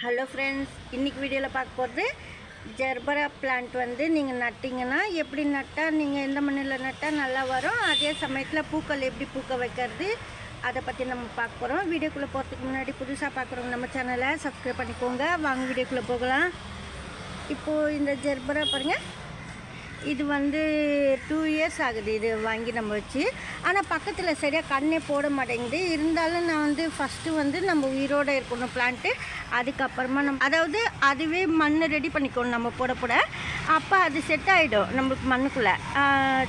Hello friends, இன்றைக்கி வீடியோவில் பார்க்க போகிறது ஜெர்பரா பிளான்ட் வந்து நீங்கள் நட்டிங்கன்னா எப்படி நட்டால் நீங்கள் எந்த மண்ணில் நட்டால் நல்லா வரும், அதே சமயத்தில் பூக்கள் எப்படி பூக்க வைக்கிறது அதை பற்றி நம்ம பார்க்க போகிறோம். வீடியோக்குள்ளே போகிறதுக்கு முன்னாடி புதுசாக பார்க்குறவங்க நம்ம சேனலை சப்ஸ்கிரைப் பண்ணிக்கோங்க. வாங்க வீடியோக்குள்ளே போகலாம். இப்போது இந்த ஜெர்பரா பாருங்கள், இது வந்து 2 இயர்ஸ் ஆகுது இது வாங்கி நம்ம வச்சு. ஆனால் பக்கத்தில் சரியாக கண்ணே போட மாட்டேங்குது. இருந்தாலும் நான் வந்து ஃபஸ்ட்டு வந்து நம்ம உயிரோடு இருக்கணும் பிளான்ட்டு, அதுக்கப்புறமா அதாவது அதுவே மண் ரெடி பண்ணிக்கணும் நம்ம போட போட. அப்போ அது செட் ஆகிடும் நம்மளுக்கு மண்ணுக்குள்ளே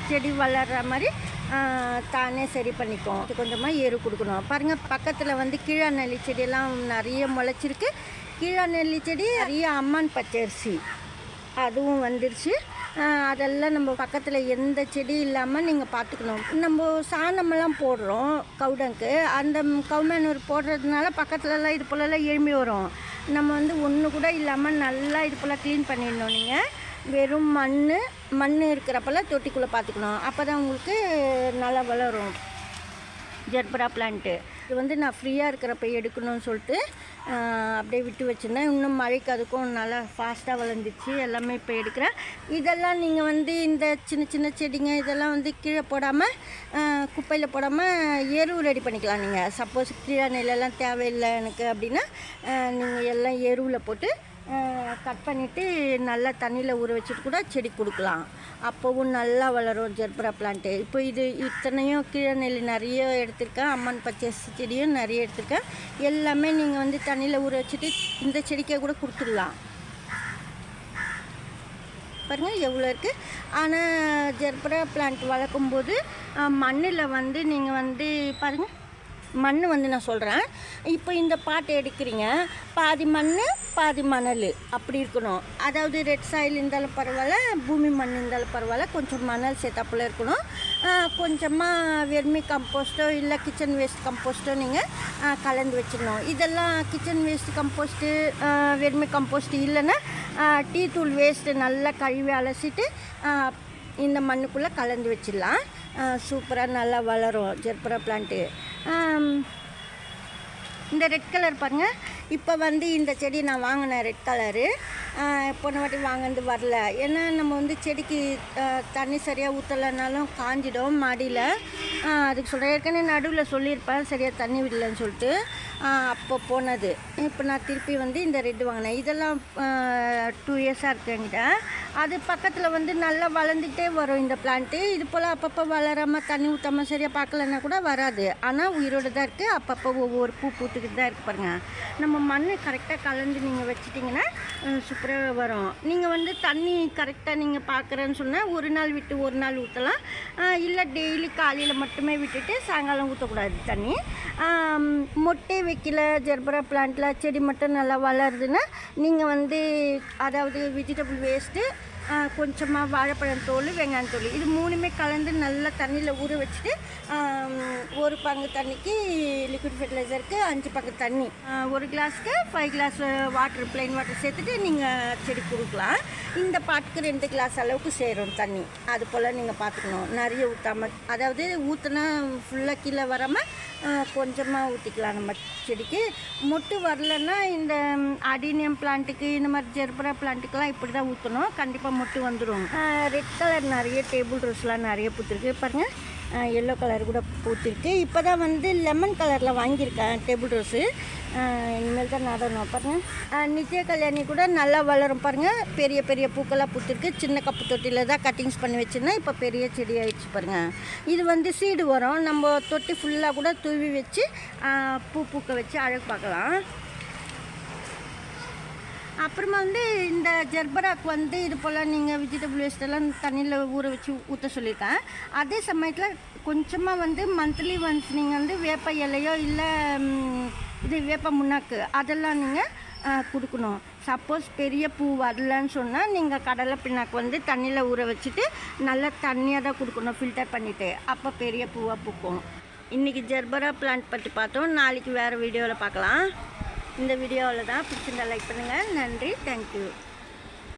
செடி வளர்கிற மாதிரி தானே சரி பண்ணிக்கும். கொஞ்சமாக எரு கொடுக்கணும். பாருங்கள், பக்கத்தில் வந்து கீழா நெல்லி செடியெல்லாம் நிறைய முளைச்சிருக்கு. கீழா நெல்லி செடி நிறைய அம்மான் பச்சரிசி அதுவும் வந்துருச்சு. அதெல்லாம் நம்ம பக்கத்தில் எந்த செடி இல்லாமல் நீங்கள் பார்த்துக்கணும். நம்ம சாணமெல்லாம் போடுறோம் கவுடங்கு, அந்த கவுமேனூர் போடுறதுனால பக்கத்துலலாம் இது போலலாம் எழும்பி வரும். நம்ம வந்து ஒன்று கூட இல்லாமல் நல்லா இது போல் க்ளீன் பண்ணிடணும். நீங்கள் வெறும் மண் இருக்கிறப்பெல்லாம் தொட்டிக்குள்ளே பார்த்துக்கணும். அப்போ தான் உங்களுக்கு நல்லா வளரும் ஜெர்பரா பிளான்ட்டு. இது வந்து நான் ஃப்ரீயாக இருக்கிறப்ப எடுக்கணும்னு சொல்லிட்டு அப்படியே விட்டு வச்சுருந்தேன். இன்னும் மழைக்கு அதுக்கும் நல்லா ஃபாஸ்ட்டாக வளர்ந்துச்சு. எல்லாமே இப்போ எடுக்கிறேன். இதெல்லாம் நீங்கள் வந்து இந்த சின்ன சின்ன செடிங்க இதெல்லாம் வந்து கீழே போடாமல் குப்பையில் போடாமல் எரு ரெடி பண்ணிக்கலாம். நீங்கள் சப்போஸ் கீழே நெல்லெல்லாம் தேவையில்லை எனக்கு அப்படின்னா நீங்கள் எல்லாம் எருவில் போட்டு கட் பண்ணிவிட்டு நல்லா தண்ணியில் ஊற வச்சுட்டு கூட செடி கொடுக்கலாம். அப்போவும் நல்லா வளரும் ஜெர்பரா பிளான்ட்டு. இப்போ இது இத்தனையும் கீழே நெல்லி நிறைய எடுத்திருக்கேன், அம்மன் பச்சை செடியும் நிறைய எடுத்திருக்கேன். எல்லாமே நீங்கள் வந்து தண்ணியில் ஊற வச்சுட்டு இந்த செடிக்கே கூட கொடுத்துடலாம். பாருங்கள் எவ்வளோ இருக்குது. ஆனால் ஜெர்பரா பிளான்ட் வளர்க்கும்போது மண்ணில் வந்து நீங்கள் வந்து பாருங்கள், மண் வந்து நான் சொல்கிறேன். இப்போ இந்த பாட்டை எடுக்கிறீங்க, பாதி மண் பாதி மணல் அப்படி இருக்கணும். அதாவது ரெட் சாயில் இருந்தாலும் பரவாயில்ல, பூமி மண் இருந்தாலும் பரவாயில்ல, கொஞ்சம் மணல் சேர்த்தாப்புல இருக்கணும். கொஞ்சமாக வெர்மி கம்போஸ்ட்டோ இல்லை கிச்சன் வேஸ்ட் கம்போஸ்ட்டோ நீங்கள் கலந்து வச்சிடணும். இதெல்லாம் kitchen waste compost vermicompost இல்லைன்னா டீ தூள் வேஸ்ட்டு நல்லா கழுவி அலசிட்டு இந்த மண்ணுக்குள்ளே கலந்து வச்சிடலாம். சூப்பராக நல்லா வளரும் ஜெர்பரா பிளான்ட்டு. இந்த ரெட் கலர் பாருங்கள், இப்போ வந்து இந்த செடி நான் வாங்கினேன் ரெட் கலரு. போன வாட்டி வாங்கினது வரல. ஏன்னா நம்ம வந்து செடிக்கு தண்ணி சரியாக ஊற்றலைனாலும் காஞ்சிடும் மாடியில். அதுக்கு சொல்கிறேன், ஏற்கனவே நடுவில் சொல்லியிருப்பேன் சரியாக தண்ணி விடலன்னு சொல்லிட்டு. அப்போ போனது. இப்போ நான் திருப்பி வந்து இந்த ரெட்டு வாங்கினேன். இதெல்லாம் 2 இயர்ஸாக இருக்குது என்கிட்ட. அது பக்கத்தில் வந்து நல்லா வளர்ந்துகிட்டே வரும் இந்த பிளான்ட்டு. இது போல் அப்பப்போ வளராமல் தண்ணி ஊற்றாமல் சரியாக பார்க்கலன்னா கூட வராது. ஆனால் உயிரோடு தான் இருக்குது. அப்பப்போ ஒவ்வொரு பூ பூத்துக்கிட்டு தான் இருக்குது பாருங்கள். நம்ம மண் கரெக்டாக கலந்து நீங்கள் வச்சிட்டிங்கன்னா சூப்பராக வரும். நீங்கள் வந்து தண்ணி கரெக்டாக நீங்கள் பார்க்குறேன்னு சொன்னால் ஒரு நாள் விட்டு ஒரு நாள் ஊற்றலாம். இல்லை டெய்லி காலையில் மட்டுமே விட்டுட்டு சாயங்காலம் ஊற்றக்கூடாது தண்ணி. மொட்டை வைக்கல ஜெர்பரா பிளான்ட்டில் செடி மட்டும் நல்லா வளருதுன்னா நீங்கள் வந்து அதாவது வெஜிடபிள் வேஸ்ட்டு, கொஞ்சமாக வாழைப்பழம் தோல், வெங்காயம் தோல், இது 3மே கலந்து நல்லா தண்ணியில் ஊற வச்சுட்டு 1 பங்கு தண்ணிக்கு லிக்விட் ஃபெர்டிலைசருக்கு 5 பங்கு தண்ணி, 1 கிளாஸ்க்கு 5 கிளாஸ் வாட்டர், ப்ளைன் வாட்டர் சேர்த்துட்டு நீங்கள் செடி கொடுக்கலாம். இந்த பாட்டுக்கு 2 கிளாஸ் அளவுக்கு சேரும் தண்ணி. அது போல் நீங்கள் பார்த்துக்கணும். நிறைய ஊற்றாமல், அதாவது ஊற்றினா ஃபுல்லாக கீழே வராமல் கொஞ்சமாக ஊற்றிக்கலாம். நம்ம செடிக்கு மொட்டு வரலன்னா இந்த அடினியம் பிளான்ட்டுக்கு இந்த மாதிரி ஜெர்பரா பிளான்ட்டுக்கெல்லாம் இப்படி தான் ஊற்றணும். கண்டிப்பாக மொட்டு வந்துடும். ரெட் கலர் நிறைய டேபிள் ரோஸ்லாம் நிறைய பூத்துருக்கு பாருங்கள். எல்லோ கலர் கூட பூத்திருக்கு. இப்போ தான் வந்து லெமன் கலரில் வாங்கியிருக்கேன் டேபிள் ரோஸு. இனிமேல் தான் நடணும் பாருங்கள். நித்திய கல்யாணி கூட நல்லா வளரும் பாருங்கள். பெரிய பெரிய பூக்கெல்லாம் பூத்திருக்கு. சின்ன கப்பு தொட்டியில் தான் கட்டிங்ஸ் பண்ணி வச்சுருந்தேன். இப்போ பெரிய செடி ஆகிடுச்சு பாருங்கள். இது வந்து சீடு வரும். நம்ம தொட்டி ஃபுல்லாக கூட தூவி வச்சு பூ பூக்க வச்சு அழகு பார்க்கலாம். அப்புறமா வந்து இந்த ஜெர்பராக்கு வந்து இது போல் நீங்கள் வெஜிடபிள் வேஸ்ட்டெல்லாம் தண்ணியில் ஊற வச்சு ஊற்ற சொல்லியிருக்கேன். அதே சமயத்தில் கொஞ்சமாக வந்து மந்த்லி ஒன்ஸ் நீங்கள் வந்து வேப்ப இலையோ இல்லை இது வேப்ப முன்னாக்கு அதெல்லாம் நீங்கள் கொடுக்கணும். சப்போஸ் பெரிய பூ வரலன்னு சொன்னால் நீங்கள் கடலை பின்னாக்கு வந்து தண்ணியில் ஊற வச்சுட்டு நல்லா தண்ணியாக தான் கொடுக்கணும், ஃபில்டர் பண்ணிவிட்டு. அப்போ பெரிய பூவாக பூக்கும். இன்றைக்கி ஜெர்பரா பிளான்ட் பற்றி பார்த்தோம். நாளைக்கு வேறு வீடியோவில் பார்க்கலாம். இந்த வீடியோவில் தான் பிடிச்சிருந்தா லைக் பண்ணுங்கள். நன்றி, தேங்க்யூ.